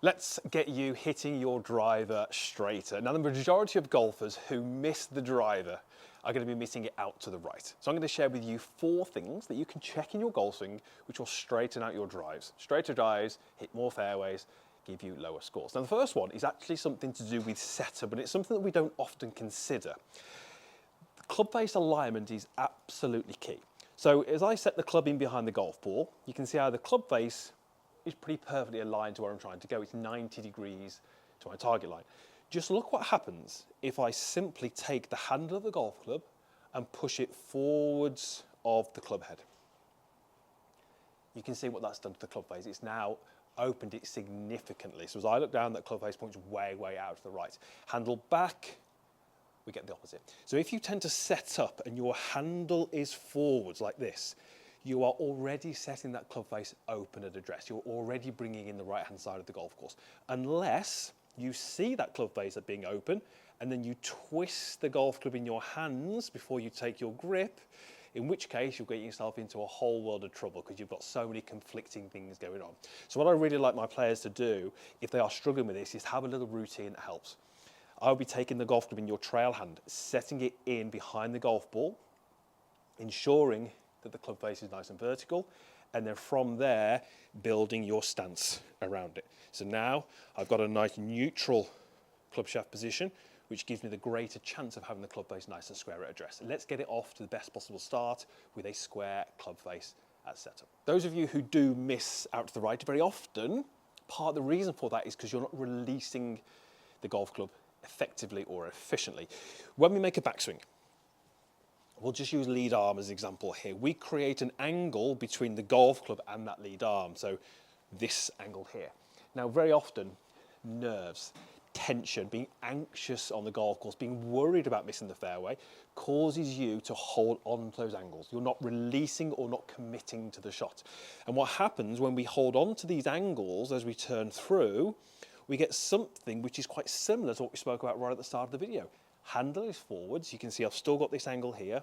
Let's get you hitting your driver straighter. Now, the majority of golfers who miss the driver are going to be missing it out to the right. So I'm going to share with you 4 things that you can check in your golf swing which will straighten out your drives. Straighter drives, hit more fairways, give you lower scores. Now, the first one is actually something to do with setup, and it's something that we don't often consider. Club face alignment is absolutely key. So as I set the club in behind the golf ball, you can see how the club face is pretty perfectly aligned to where I'm trying to go. It's 90 degrees to my target line. Just look what happens if I simply take the handle of the golf club and push it forwards of the club head. You can see what that's done to the club face. It's now opened it significantly. So as I look down, that club face points way, way out to the right. Handle back, we get the opposite. So if you tend to set up and your handle is forwards like this, you are already setting that club face open at address. You're already bringing in the right-hand side of the golf course. Unless you see that club face as being open and then you twist the golf club in your hands before you take your grip, in which case you'll get yourself into a whole world of trouble because you've got so many conflicting things going on. So what I really like my players to do, if they are struggling with this, is have a little routine that helps. I'll be taking the golf club in your trail hand, setting it in behind the golf ball, ensuring that the club face is nice and vertical, and then from there building your stance around it. So now I've got a nice neutral club shaft position, which gives me the greater chance of having the club face nice and square at address. Let's get it off to the best possible start with a square club face at setup. Those of you who do miss out to the right, very often part of the reason for that is because you're not releasing the golf club effectively or efficiently. When we make a backswing, we'll just use lead arm as an example here. We create an angle between the golf club and that lead arm, so this angle here. Now, very often, nerves, tension, being anxious on the golf course, being worried about missing the fairway, causes you to hold on to those angles. You're not releasing or not committing to the shot. And what happens when we hold on to these angles as we turn through, we get something which is quite similar to what we spoke about right at the start of the video. Handle is forwards. You can see I've still got this angle here.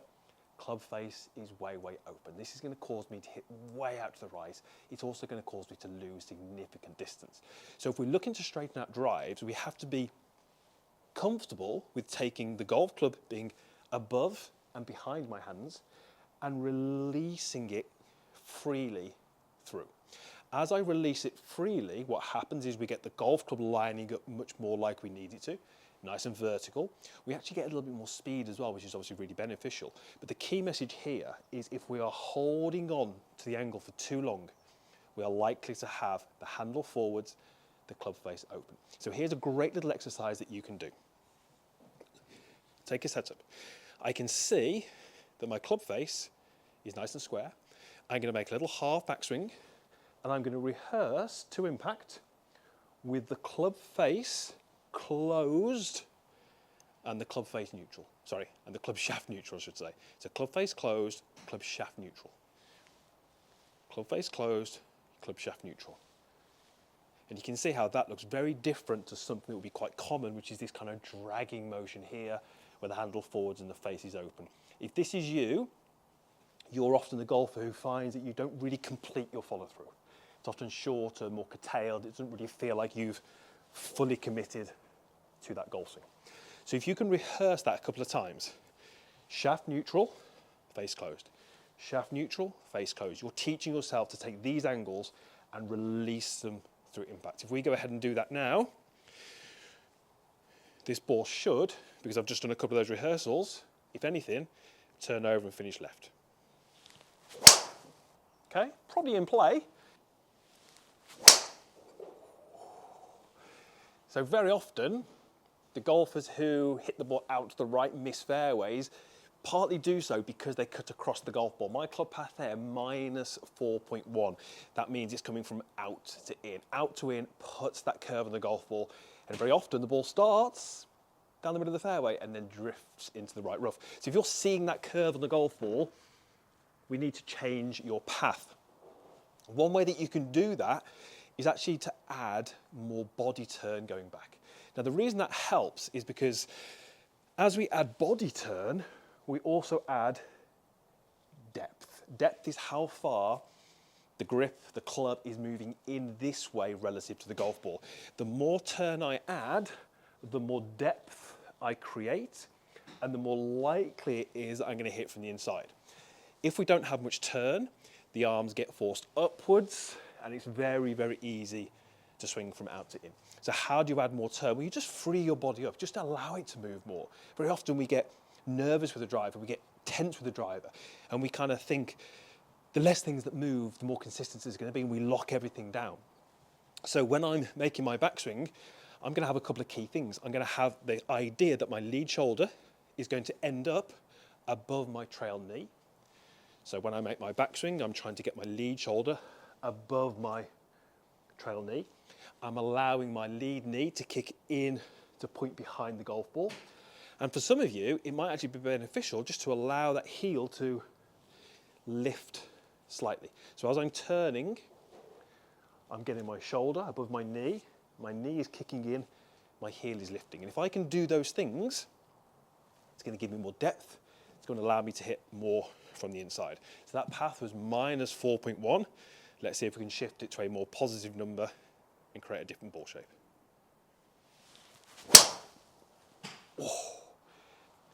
Club face is way, way open. This is going to cause me to hit way out to the right. It's also going to cause me to lose significant distance. So if we're looking to straighten out drives, we have to be comfortable with taking the golf club being above and behind my hands and releasing it freely through. As I release it freely, what happens is we get the golf club lining up much more like we need it to. Nice and vertical. We actually get a little bit more speed as well, which is obviously really beneficial. But the key message here is if we are holding on to the angle for too long, we are likely to have the handle forwards, the club face open. So here's a great little exercise that you can do. Take a setup. I can see that my club face is nice and square. I'm going to make a little half backswing, and I'm going to rehearse to impact with the club face closed and the club face neutral. Sorry, and the club shaft neutral, I should say. So club face closed, club shaft neutral. Club face closed, club shaft neutral. And you can see how that looks very different to something that would be quite common, which is this kind of dragging motion here where the handle forwards and the face is open. If this is you, you're often the golfer who finds that you don't really complete your follow through. It's often shorter, more curtailed. It doesn't really feel like you've fully committed to that golf swing. So if you can rehearse that a couple of times, shaft neutral, face closed. Shaft neutral, face closed. You're teaching yourself to take these angles and release them through impact. If we go ahead and do that now, this ball should, because I've just done a couple of those rehearsals, if anything, turn over and finish left. Okay, probably in play. So very often, the golfers who hit the ball out to the right, miss fairways, partly do so because they cut across the golf ball. My club path there, minus 4.1. That means it's coming from out to in. Out to in puts that curve on the golf ball, and very often the ball starts down the middle of the fairway and then drifts into the right rough. So if you're seeing that curve on the golf ball, we need to change your path. One way that you can do that is actually to add more body turn going back. Now the reason that helps is because as we add body turn, we also add depth. Depth is how far the grip, the club is moving in this way relative to the golf ball. The more turn I add, the more depth I create, and the more likely it is I'm going to hit from the inside. If we don't have much turn, the arms get forced upwards, and it's very, very easy to swing from out to in. So how do you add more turn? Well, you just free your body up, just allow it to move more. Very often we get nervous with the driver, we get tense with the driver, and we kind of think the less things that move, the more consistency is going to be, and we lock everything down. So when I'm making my backswing, I'm going to have a couple of key things. I'm going to have the idea that my lead shoulder is going to end up above my trail knee. So when I make my backswing, I'm trying to get my lead shoulder above my trail knee. I'm allowing my lead knee to kick in to point behind the golf ball. And for some of you, it might actually be beneficial just to allow that heel to lift slightly. So as I'm turning, I'm getting my shoulder above my knee is kicking in, my heel is lifting. And if I can do those things, it's going to give me more depth, it's going to allow me to hit more from the inside. So that path was minus 4.1. Let's see if we can shift it to a more positive number and create a different ball shape. Oh.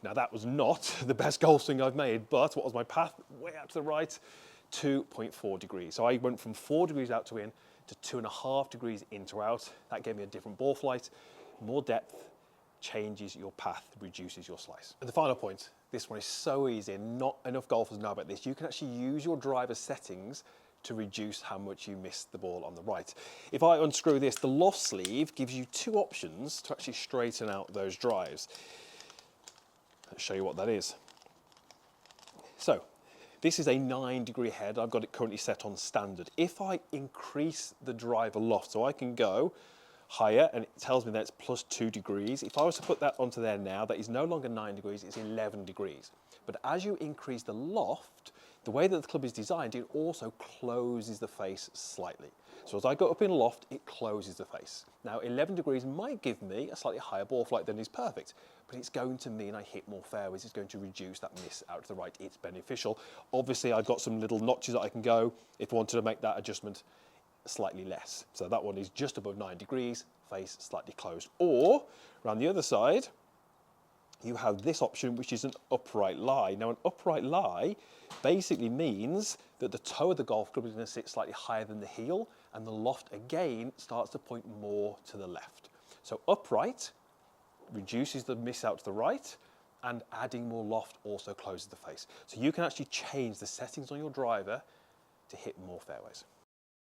Now that was not the best golf swing I've made, but what was my path? Way out to the right, 2.4 degrees. So I went from 4 degrees out to in to 2.5 degrees in to out. That gave me a different ball flight, more depth, changes your path, reduces your slice. And the final point, this one is so easy and not enough golfers know about this. You can actually use your driver settings to reduce how much you miss the ball on the right. If I unscrew this, the loft sleeve gives you two options to actually straighten out those drives. Let's show you what that is. So, this is a 9-degree head. I've got it currently set on standard. If I increase the driver loft, so I can go higher, and it tells me that it's plus 2 degrees. If I was to put that onto there now, that is no longer 9 degrees, it's 11 degrees. But as you increase the loft, the way that the club is designed, it also closes the face slightly. So as I go up in loft, it closes the face. Now 11 degrees might give me a slightly higher ball flight than is perfect, but it's going to mean I hit more fairways. It's going to reduce that miss out to the right. It's beneficial. Obviously I've got some little notches that I can go if I wanted to make that adjustment slightly less. So that one is just above 9 degrees, face slightly closed. Or around the other side, you have this option, which is an upright lie. Now, an upright lie basically means that the toe of the golf club is going to sit slightly higher than the heel, and the loft again starts to point more to the left. So upright reduces the miss out to the right, and adding more loft also closes the face. So you can actually change the settings on your driver to hit more fairways.